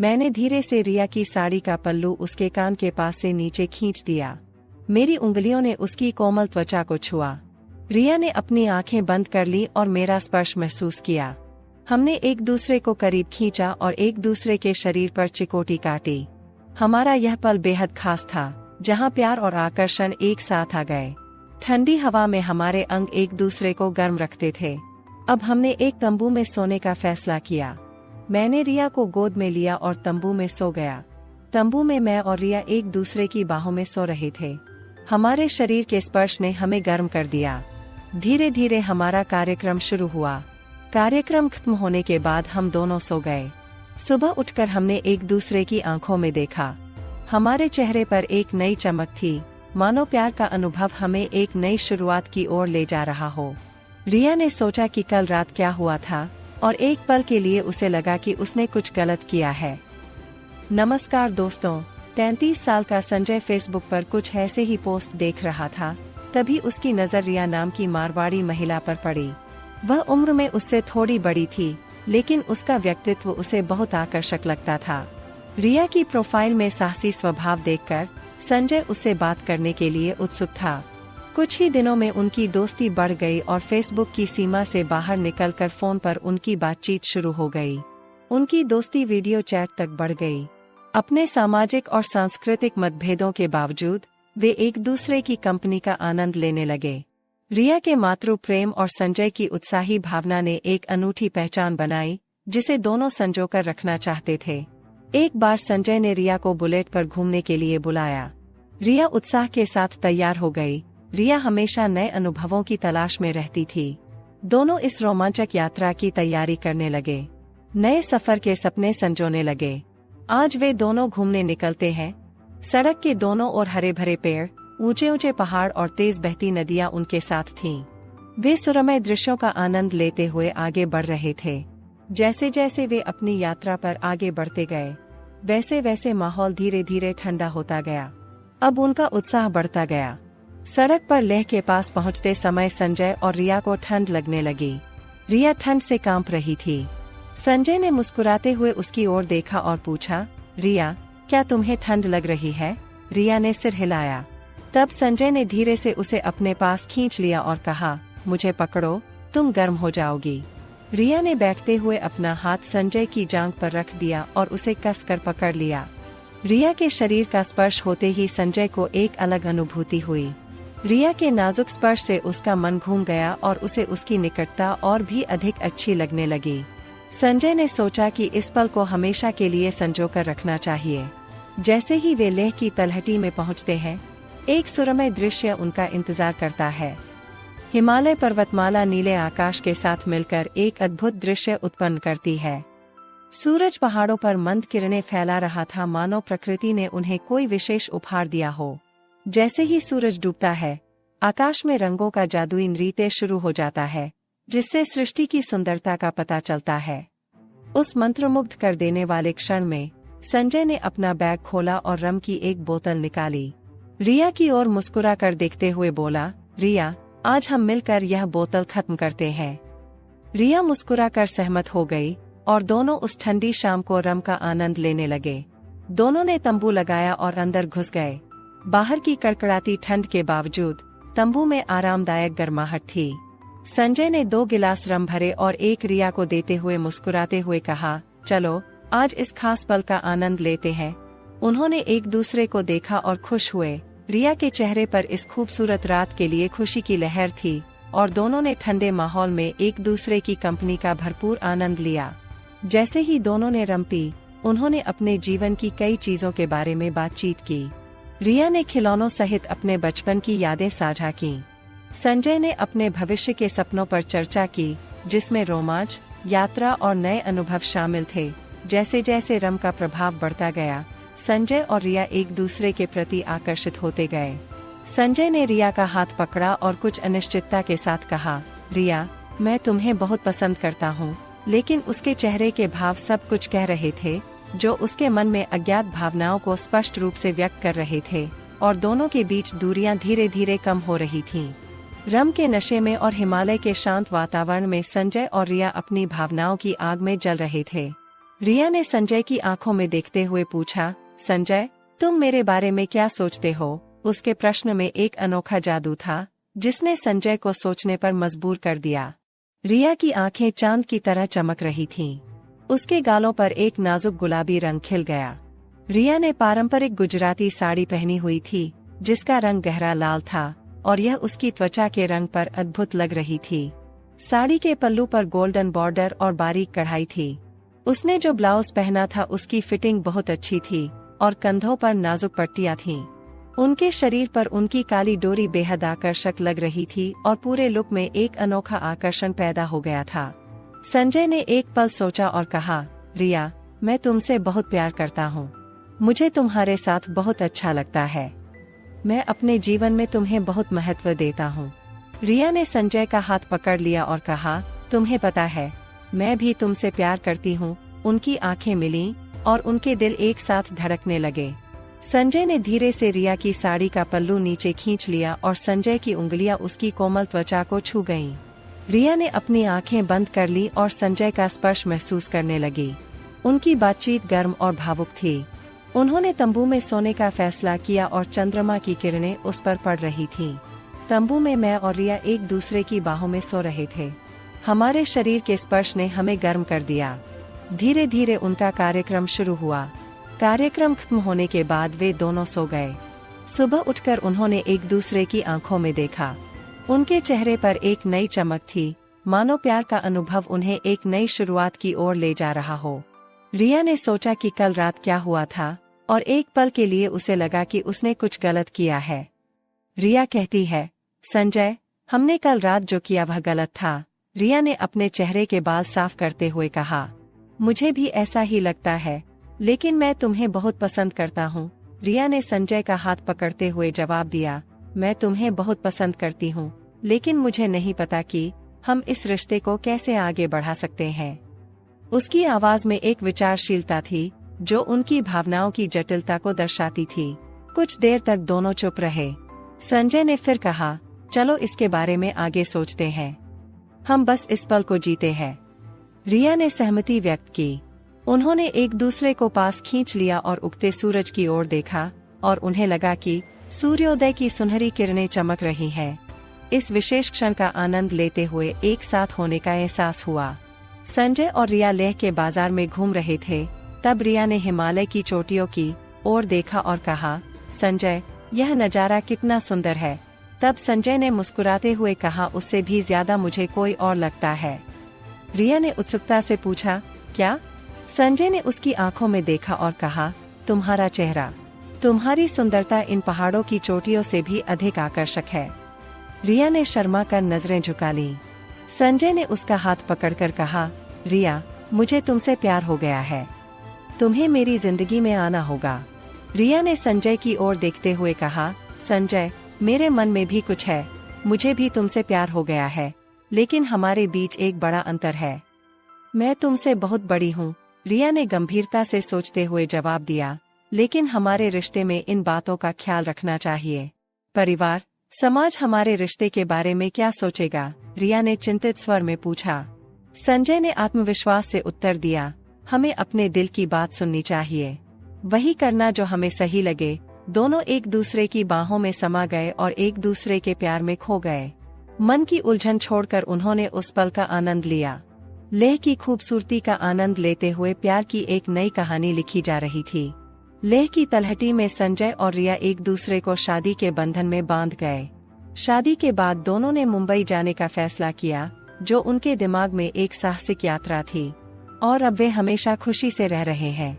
मैंने धीरे से रिया की साड़ी का पल्लू उसके कान के पास से नीचे खींच दिया। मेरी उंगलियों ने उसकी कोमल त्वचा को छुआ। रिया ने अपनी आंखें बंद कर ली और मेरा स्पर्श महसूस किया। हमने एक दूसरे को करीब खींचा और एक दूसरे के शरीर पर चिकोटी काटी। हमारा यह पल बेहद खास था, जहां प्यार और आकर्षण एक साथ आ गए। ठंडी हवा में हमारे अंग एक दूसरे को गर्म रखते थे। अब हमने एक तंबू में सोने का फैसला किया। मैंने रिया को गोद में लिया और तंबू में सो गया। तंबू में मैं और रिया एक दूसरे की बाहों में सो रहे थे। हमारे शरीर के स्पर्श ने हमें गर्म कर दिया। धीरे धीरे हमारा कार्यक्रम शुरू हुआ। कार्यक्रम खत्म होने के बाद हम दोनों सो गए। सुबह उठकर हमने एक दूसरे की आंखों में देखा। हमारे चेहरे पर एक नई चमक थी, मानो प्यार का अनुभव हमें एक नई शुरुआत की ओर ले जा रहा हो। रिया ने सोचा कि कल रात क्या हुआ था, और एक पल के लिए उसे लगा कि उसने कुछ गलत किया है। नमस्कार दोस्तों, 33 साल का संजय फेसबुक पर कुछ ऐसे ही पोस्ट देख रहा था। तभी उसकी नज़र रिया नाम की मारवाड़ी महिला पर पड़ी। वह उम्र में उससे थोड़ी बड़ी थी, लेकिन उसका व्यक्तित्व उसे बहुत आकर्षक लगता था। रिया की प्रोफाइल में साहसी स्वभाव देखकर संजय उससे बात करने के लिए उत्सुक था। कुछ ही दिनों में उनकी दोस्ती बढ़ गई और फेसबुक की सीमा से बाहर निकलकर फोन पर उनकी बातचीत शुरू हो गई। उनकी दोस्ती वीडियो चैट तक बढ़ गई। अपने सामाजिक और सांस्कृतिक मतभेदों के बावजूद वे एक दूसरे की कंपनी का आनंद लेने लगे। रिया के मातृ प्रेम और संजय की उत्साही भावना ने एक अनूठी पहचान बनाई, जिसे दोनों संजोकर रखना चाहते थे। एक बार संजय ने रिया को बुलेट पर घूमने के लिए बुलाया। रिया उत्साह के साथ तैयार हो गई। रिया हमेशा नए अनुभवों की तलाश में रहती थी। दोनों इस रोमांचक यात्रा की तैयारी करने लगे। नए सफर के सपने संजोने लगे। आज वे दोनों घूमने निकलते हैं। सड़क के दोनों ओर हरे भरे पेड़, ऊंचे ऊंचे पहाड़ और तेज बहती नदियां उनके साथ थीं। वे सुरमय दृश्यों का आनंद लेते हुए आगे बढ़ रहे थे। जैसे जैसे वे अपनी यात्रा पर आगे बढ़ते गए, वैसे वैसे माहौल धीरे धीरे ठंडा होता गया। अब उनका उत्साह बढ़ता गया। सड़क पर लेह के पास पहुंचते समय संजय और रिया को ठंड लगने लगी। रिया ठंड से कांप रही थी। संजय ने मुस्कुराते हुए उसकी ओर देखा और पूछा, रिया, क्या तुम्हें ठंड लग रही है? रिया ने सिर हिलाया। तब संजय ने धीरे से उसे अपने पास खींच लिया और कहा, मुझे पकड़ो, तुम गर्म हो जाओगी। रिया ने बैठते हुए अपना हाथ संजय की जांघ पर रख दिया और उसे कसकर पकड़ लिया। रिया के शरीर का स्पर्श होते ही संजय को एक अलग अनुभूति हुई। रिया के नाजुक स्पर्श से उसका मन घूम गया और उसे उसकी निकटता और भी अधिक अच्छी लगने लगी। संजय ने सोचा कि इस पल को हमेशा के लिए संजोकर रखना चाहिए। जैसे ही वे लेह की तलहटी में पहुंचते हैं, एक सुरमय दृश्य उनका इंतजार करता है। हिमालय पर्वतमाला नीले आकाश के साथ मिलकर एक अद्भुत दृश्य उत्पन्न करती है। सूरज पहाड़ों पर मंद किरणें फैला रहा था, मानो प्रकृति ने उन्हें कोई विशेष उपहार दिया हो। जैसे ही सूरज डूबता है, आकाश में रंगों का जादुई नृत्य शुरू हो जाता है, जिससे सृष्टि की सुंदरता का पता चलता है। उस मंत्रमुग्ध कर देने वाले क्षण में संजय ने अपना बैग खोला और रम की एक बोतल निकाली। रिया की ओर मुस्कुरा कर देखते हुए बोला, रिया, आज हम मिलकर यह बोतल खत्म करते हैं। रिया मुस्कुराकर सहमत हो गई और दोनों उस ठंडी शाम को रम का आनंद लेने लगे। दोनों ने तंबू लगाया और अंदर घुस गए। बाहर की कड़कड़ाती ठंड के बावजूद तंबू में आरामदायक गर्माहट थी। संजय ने 2 गिलास रम भरे और एक रिया को देते हुए मुस्कुराते हुए कहा, चलो आज इस खास पल का आनंद लेते हैं। उन्होंने एक दूसरे को देखा और खुश हुए। रिया के चेहरे पर इस खूबसूरत रात के लिए खुशी की लहर थी और दोनों ने ठंडे माहौल में एक दूसरे की कंपनी का भरपूर आनंद लिया। जैसे ही दोनों ने रम पी, उन्होंने अपने जीवन की कई चीजों के बारे में बातचीत की। रिया ने खिलौनों सहित अपने बचपन की यादें साझा की। संजय ने अपने भविष्य के सपनों पर चर्चा की, जिसमें रोमांच, यात्रा और नए अनुभव शामिल थे। जैसे जैसे रम का प्रभाव बढ़ता गया, संजय और रिया एक दूसरे के प्रति आकर्षित होते गए। संजय ने रिया का हाथ पकड़ा और कुछ अनिश्चितता के साथ कहा, रिया, मैं तुम्हें बहुत पसंद करता हूँ। लेकिन उसके चेहरे के भाव सब कुछ कह रहे थे, जो उसके मन में अज्ञात भावनाओं को स्पष्ट रूप से व्यक्त कर रहे थे, और दोनों के बीच दूरियां धीरे धीरे कम हो रही थीं। रम के नशे में और हिमालय के शांत वातावरण में संजय और रिया अपनी भावनाओं की आग में जल रहे थे। रिया ने संजय की आंखों में देखते हुए पूछा, संजय, तुम मेरे बारे में क्या सोचते हो? उसके प्रश्न में एक अनोखा जादू था जिसने संजय को सोचने पर मजबूर कर दिया। रिया की आंखें चांद की तरह चमक रही थीं। उसके गालों पर एक नाजुक गुलाबी रंग खिल गया। रिया ने पारंपरिक गुजराती साड़ी पहनी हुई थी जिसका रंग गहरा लाल था और यह उसकी त्वचा के रंग पर अद्भुत लग रही थी। साड़ी के पल्लू पर गोल्डन बॉर्डर और बारीक कढ़ाई थी। उसने जो ब्लाउज पहना था उसकी फिटिंग बहुत अच्छी थी और कंधों पर नाजुक पट्टियां थीं। उनके शरीर पर उनकी काली डोरी बेहद आकर्षक लग रही थी और पूरे लुक में एक अनोखा आकर्षण पैदा हो गया था। संजय ने एक पल सोचा और कहा, रिया, मैं तुमसे बहुत प्यार करता हूँ। मुझे तुम्हारे साथ बहुत अच्छा लगता है। मैं अपने जीवन में तुम्हें बहुत महत्व देता हूँ। रिया ने संजय का हाथ पकड़ लिया और कहा, तुम्हें पता है, मैं भी तुमसे प्यार करती हूँ। उनकी आंखें मिलीं और उनके दिल एक साथ धड़कने लगे। संजय ने धीरे से रिया की साड़ी का पल्लू नीचे खींच लिया और संजय की उंगलियां उसकी कोमल त्वचा को छू गईं। रिया ने अपनी आंखें बंद कर ली और संजय का स्पर्श महसूस करने लगी। उनकी बातचीत गर्म और भावुक थी। उन्होंने तंबू में सोने का फैसला किया और चंद्रमा की किरणें उस पर पड़ रही थीं। तंबू में मैं और रिया एक दूसरे की बाहों में सो रहे थे। हमारे शरीर के स्पर्श ने हमें गर्म कर दिया। धीरे धीरे उनका कार्यक्रम शुरू हुआ। कार्यक्रम खत्म होने के बाद वे दोनों सो गए। सुबह उठकर उन्होंने एक दूसरे की आंखों में देखा। उनके चेहरे पर एक नई चमक थी, मानो प्यार का अनुभव उन्हें एक नई शुरुआत की ओर ले जा रहा हो। रिया ने सोचा कि कल रात क्या हुआ था और एक पल के लिए उसे लगा कि उसने कुछ गलत किया है। रिया कहती है, संजय, हमने कल रात जो किया वह गलत था। रिया ने अपने चेहरे के बाल साफ करते हुए कहा, मुझे भी ऐसा ही लगता है, लेकिन मैं तुम्हें बहुत पसंद करता हूँ। रिया ने संजय का हाथ पकड़ते हुए जवाब दिया, मैं तुम्हें बहुत पसंद करती हूँ, लेकिन मुझे नहीं पता कि हम इस रिश्ते को कैसे आगे बढ़ा सकते हैं। उसकी आवाज में एक विचारशीलता थी जो उनकी भावनाओं की जटिलता को दर्शाती थी। कुछ देर तक दोनों चुप रहे। संजय ने फिर कहा, चलो इसके बारे में आगे सोचते हैं। हम बस इस पल को जीते हैं। रिया ने सहमति व्यक्त की। उन्होंने एक दूसरे को पास खींच लिया और उगते सूरज की ओर देखा और उन्हें लगा कि सूर्योदय की सुनहरी किरणें चमक रही हैं। इस विशेष क्षण का आनंद लेते हुए एक साथ होने का एहसास हुआ। संजय और रिया लेह के बाजार में घूम रहे थे। तब रिया ने हिमालय की चोटियों की ओर देखा और कहा, संजय, यह नज़ारा कितना सुंदर है। तब संजय ने मुस्कुराते हुए कहा, उससे भी ज्यादा मुझे कोई और लगता है। रिया ने उत्सुकता से पूछा, क्या? संजय ने उसकी आंखों में देखा और कहा, तुम्हारा चेहरा, तुम्हारी सुंदरता इन पहाड़ों की चोटियों से भी अधिक आकर्षक है। रिया ने शर्मा कर नजरें झुका लीं। संजय ने उसका हाथ पकड़कर कहा, रिया, मुझे तुमसे प्यार हो गया है। तुम्हें मेरी जिंदगी में आना होगा। रिया ने संजय की ओर देखते हुए कहा, संजय, मेरे मन में भी कुछ है। मुझे भी तुमसे प्यार हो गया है, लेकिन हमारे बीच एक बड़ा अंतर है। मैं तुमसे बहुत बड़ी हूँ। रिया ने गंभीरता से सोचते हुए जवाब दिया, लेकिन हमारे रिश्ते में इन बातों का ख्याल रखना चाहिए। परिवार, समाज हमारे रिश्ते के बारे में क्या सोचेगा? रिया ने चिंतित स्वर में पूछा। संजय ने आत्मविश्वास से उत्तर दिया, हमें अपने दिल की बात सुननी चाहिए, वही करना जो हमें सही लगे। दोनों एक दूसरे की बाहों में समा गए और एक दूसरे के प्यार में खो गए। मन की उलझन छोड़कर उन्होंने उस पल का आनंद लिया। लेह की खूबसूरती का आनंद लेते हुए प्यार की एक नई कहानी लिखी जा रही थी। लेह की तलहटी में संजय और रिया एक दूसरे को शादी के बंधन में बांध गए। शादी के बाद दोनों ने मुंबई जाने का फैसला किया, जो उनके दिमाग में एक साहसिक यात्रा थी, और अब वे हमेशा खुशी से रह रहे हैं।